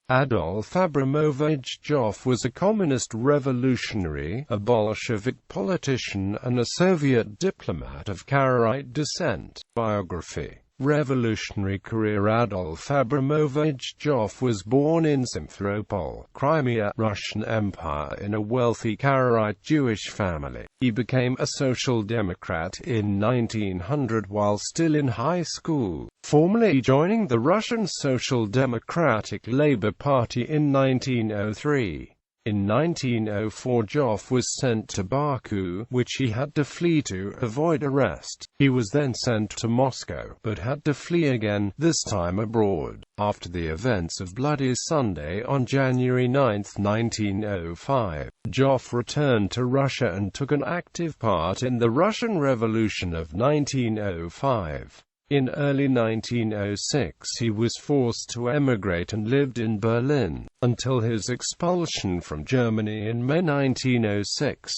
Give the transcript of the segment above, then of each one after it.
Adolph Abramovich Joffe was a communist revolutionary, a Bolshevik politician, and a Soviet diplomat of Karaite descent. Biography. Revolutionary career. Adolph Abramovich Joffe was born in Simferopol, Crimea, Russian Empire, in a wealthy Karaite Jewish family. He became a Social Democrat in 1900 while still in high school, formally joining the Russian Social Democratic Labour Party in 1903. In 1904 Joffe was sent to Baku, which he had to flee to avoid arrest. He was then sent to Moscow, but had to flee again, this time abroad. After the events of Bloody Sunday on January 9, 1905, Joffe returned to Russia and took an active part in the Russian Revolution of 1905. In early 1906 he was forced to emigrate and lived in Berlin, until his expulsion from Germany in May 1906.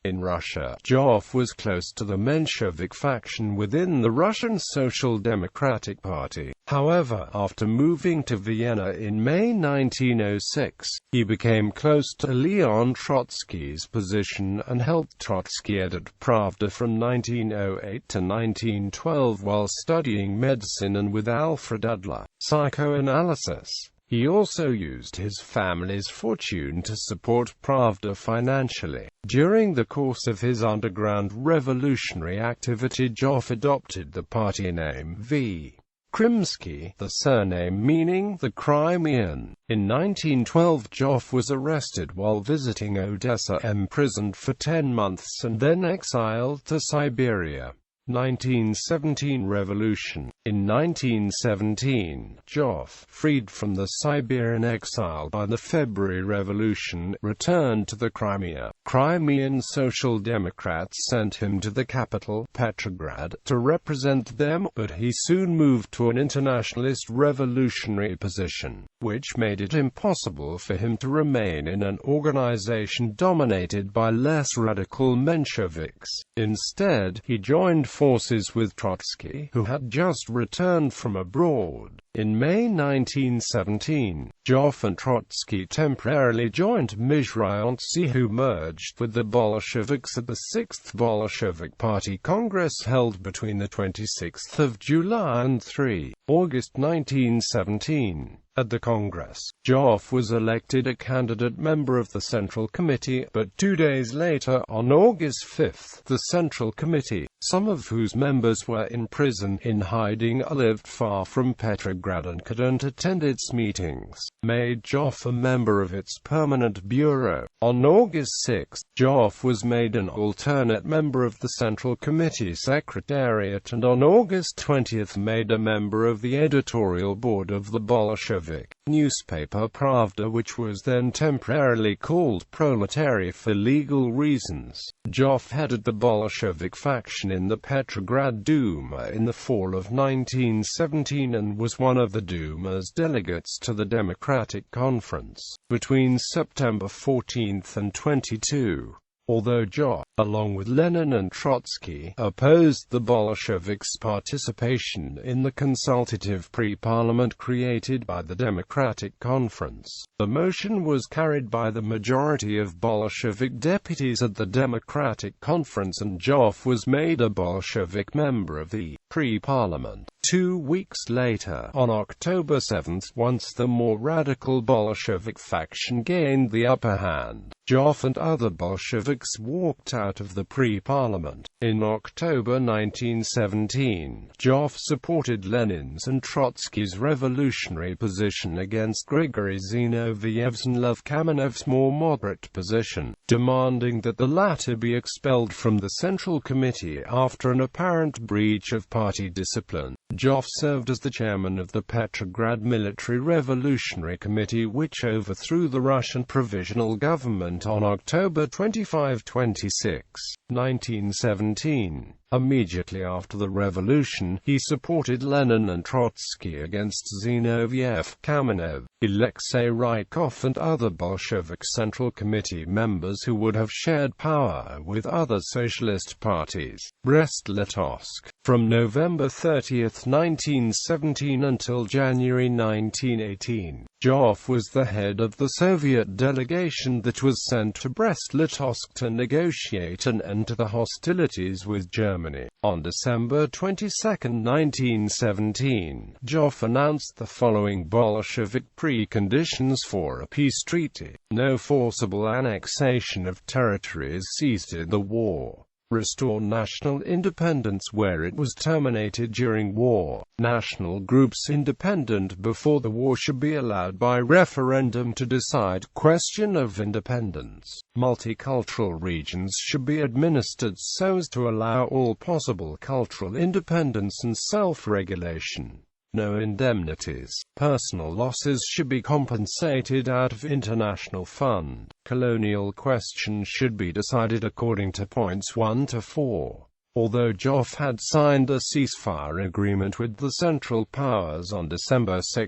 In Russia, Joffe was close to the Menshevik faction within the Russian Social Democratic Party. However, after moving to Vienna in May 1906, he became close to Leon Trotsky's position and helped Trotsky edit Pravda from 1908 to 1912 while studying medicine and with Alfred Adler, psychoanalysis. He also used his family's fortune to support Pravda financially. During the course of his underground revolutionary activity, Joffe adopted the party name V. Krimsky, the surname meaning the Crimean. In 1912 Joffe was arrested while visiting Odessa, imprisoned for 10 months and then exiled to Siberia. 1917 Revolution. In 1917, Joffe, freed from the Siberian exile by the February Revolution, returned to the Crimea. Crimean Social Democrats sent him to the capital, Petrograd, to represent them, but he soon moved to an internationalist revolutionary position, which made it impossible for him to remain in an organization dominated by less radical Mensheviks. Instead, he joined forces with Trotsky, who had just returned from abroad. In May 1917, Joffe and Trotsky temporarily joined Mizrayantsy, who merged with the Bolsheviks at the 6th Bolshevik Party Congress held between the 26th of July and 3 August 1917. At the Congress, Joffe was elected a candidate member of the Central Committee, but 2 days later, on August 5, the Central Committee, some of whose members were in prison, in hiding or lived far from Petrograd and couldn't attend its meetings, made Joffe a member of its permanent bureau. On August 6, Joffe was made an alternate member of the Central Committee Secretariat and on August 20 made a member of the editorial board of the Bolshevik newspaper Pravda, which was then temporarily called Proletariat for legal reasons. Joffe headed the Bolshevik faction in the Petrograd Duma in the fall of 1917 and was one of the Duma's delegates to the Democratic Conference between September 14 and 22. Although Joffe, along with Lenin and Trotsky, opposed the Bolsheviks' participation in the consultative pre-parliament created by the Democratic Conference, the motion was carried by the majority of Bolshevik deputies at the Democratic Conference and Joffe was made a Bolshevik member of the pre-parliament. 2 weeks later, on October 7, once the more radical Bolshevik faction gained the upper hand, Joffe and other Bolsheviks walked out of the pre-parliament. In October 1917, Joffe supported Lenin's and Trotsky's revolutionary position against Grigory Zinoviyev's and Lev Kamenev's more moderate position, demanding that the latter be expelled from the Central Committee after an apparent breach of party discipline. Joffe served as the chairman of the Petrograd Military Revolutionary Committee, which overthrew the Russian Provisional Government on October 25–26, 1917. Immediately after the revolution, he supported Lenin and Trotsky against Zinoviev, Kamenev, Alexei Rykov and other Bolshevik Central Committee members who would have shared power with other socialist parties. Brest-Litovsk. From November 30, 1917 until January 1918, Joffe was the head of the Soviet delegation that was sent to Brest-Litovsk to negotiate an end to the hostilities with Germany. On December 22, 1917, Joffe announced the following Bolshevik preconditions for a peace treaty: no forcible annexation of territories seized in the war, restore national independence where it was terminated during war, national groups independent before the war should be allowed by referendum to decide question of independence, multicultural regions should be administered so as to allow all possible cultural independence and self-regulation. No indemnities. Personal losses should be compensated out of international fund. Colonial questions should be decided according to points 1 to 4. Although Joffe had signed a ceasefire agreement with the Central Powers on December 2,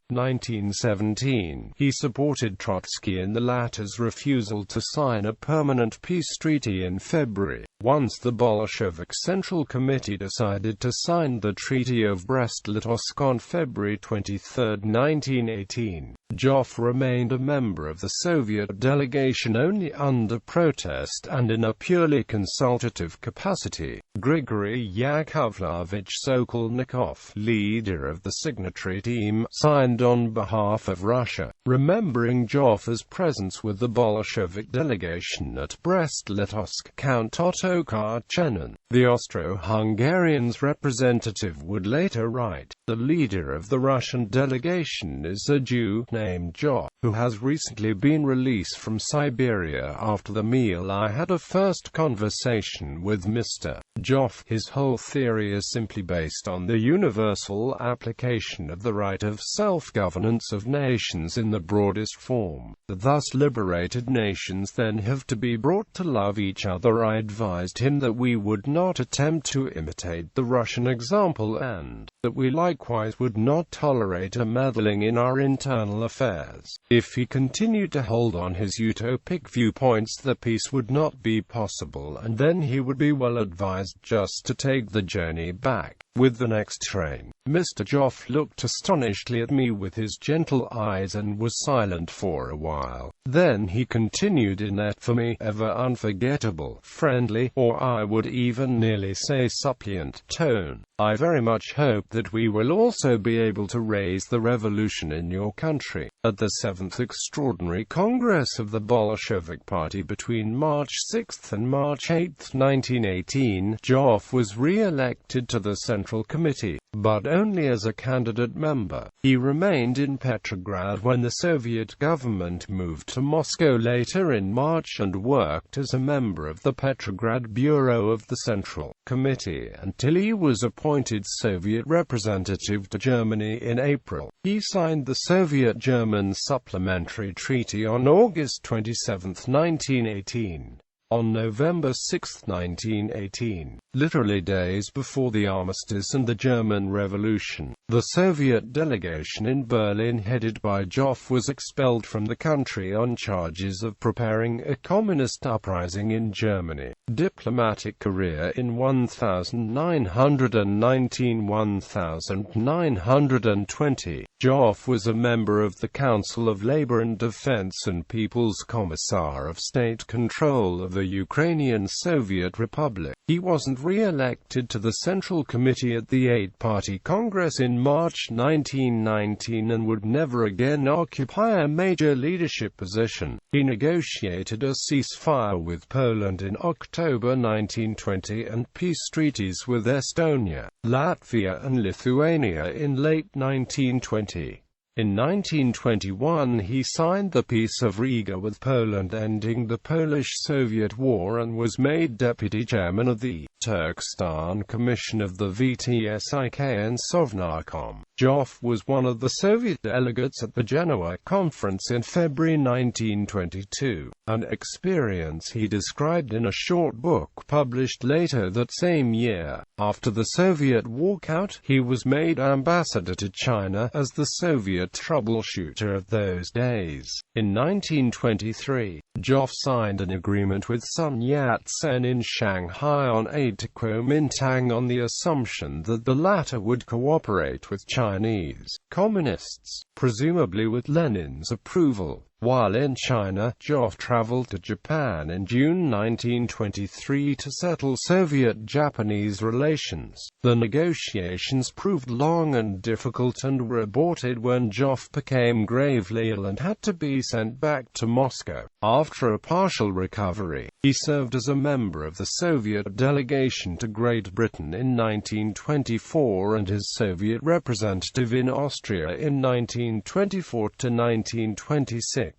1917, he supported Trotsky in the latter's refusal to sign a permanent peace treaty in February. Once the Bolshevik Central Committee decided to sign the Treaty of Brest-Litovsk on February 23, 1918, Joffe remained a member of the Soviet delegation only under protest and in a purely consultative capacity. Grigory Yakovlevich Sokolnikov, leader of the signatory team, signed on behalf of Russia, remembering Joffe's presence with the Bolshevik delegation at Brest-Litovsk. Count Otto Karchenin, the Austro-Hungarian's representative, would later write, "The leader of the Russian delegation is a Jew named Joffe, who has recently been released from Siberia. After the meal I had a first conversation with Mr. Joffe. His whole theory is simply based on the universal application of the right of self-governance of nations in the broadest form. The thus liberated nations then have to be brought to love each other. I advised him that we would not attempt to imitate the Russian example and that we likewise would not tolerate a meddling in our internal affairs. If he continued to hold on his utopic viewpoints, the peace would not be possible, and then he would be well advised just to take the journey back with the next train." Mr. Joffe looked astonishedly at me with his gentle eyes and was silent for a while. Then he continued in that for me ever unforgettable, friendly, or I would even nearly say suppliant, tone. "I very much hope that we will also be able to raise the revolution in your country." At the 7th Extraordinary Congress of the Bolshevik Party between March 6 and March 8, 1918, Joffe was re-elected to the Central Committee, but only as a candidate member. He remained in Petrograd when the Soviet government moved to Moscow later in March and worked as a member of the Petrograd Bureau of the Central Committee until he was appointed Soviet representative to Germany in April. He signed the Soviet-German Supplementary Treaty on August 27, 1918. On November 6, 1918, literally days before the armistice and the German Revolution, the Soviet delegation in Berlin headed by Joffe was expelled from the country on charges of preparing a communist uprising in Germany. Diplomatic career in 1919–1920. Joffe was a member of the Council of Labor and Defense and People's Commissar of State Control of the Ukrainian Soviet Republic. He wasn't re-elected to the Central Committee at the Eight-Party Congress in March 1919 and would never again occupy a major leadership position. He negotiated a ceasefire with Poland in October 1920 and peace treaties with Estonia, Latvia and Lithuania in late 1920. In 1921 he signed the Peace of Riga with Poland ending the Polish-Soviet War and was made deputy chairman of the Turkestan Commission of the VTSIK and Sovnarkom. Joffe was one of the Soviet delegates at the Genoa Conference in February 1922, an experience he described in a short book published later that same year. After the Soviet walkout, he was made ambassador to China as the Soviet troubleshooter of those days. In 1923, Joffe signed an agreement with Sun Yat-sen in Shanghai on aid to Kuomintang on the assumption that the latter would cooperate with Chinese communists, presumably with Lenin's approval. While in China, Joffe traveled to Japan in June 1923 to settle Soviet-Japanese relations. The negotiations proved long and difficult and were aborted when Joffe became gravely ill and had to be sent back to Moscow. After a partial recovery, he served as a member of the Soviet delegation to Great Britain in 1924 and his Soviet representative in Austria in 1924 to 1926.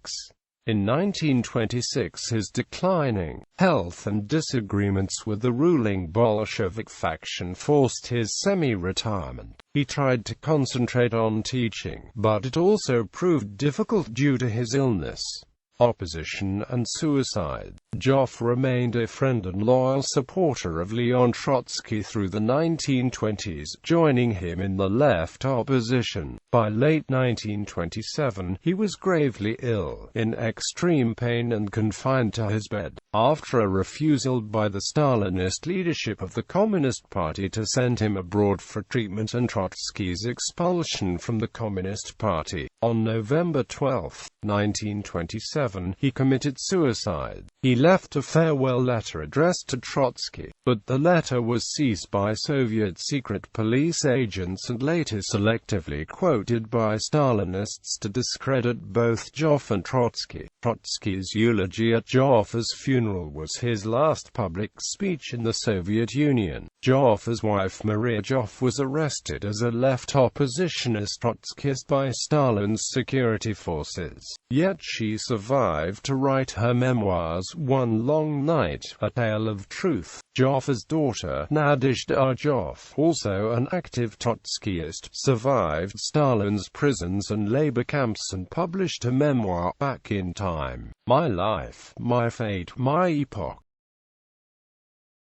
In 1926 his declining health and disagreements with the ruling Bolshevik faction forced his semi-retirement. He tried to concentrate on teaching, but it also proved difficult due to his illness, opposition and suicide. Joffe remained a friend and loyal supporter of Leon Trotsky through the 1920s, joining him in the left opposition. By late 1927, he was gravely ill, in extreme pain and confined to his bed. After a refusal by the Stalinist leadership of the Communist Party to send him abroad for treatment and Trotsky's expulsion from the Communist Party, on November 12, 1927, he committed suicide. He left a farewell letter addressed to Trotsky, but the letter was seized by Soviet secret police agents and later selectively quoted by Stalinists to discredit both Joffe and Trotsky. Trotsky's eulogy at Joffe's funeral was his last public speech in the Soviet Union. Joffe's wife Maria Joffe was arrested as a left oppositionist Trotskyist by Stalin's security forces. Yet she survived to write her memoirs, One Long Night, A Tale of Truth. Joffe's daughter, Nadezhda Joffe, also an active Trotskyist, survived Stalin's prisons and labor camps and published a memoir, Back in Time: My Life, My Fate, My Epoch.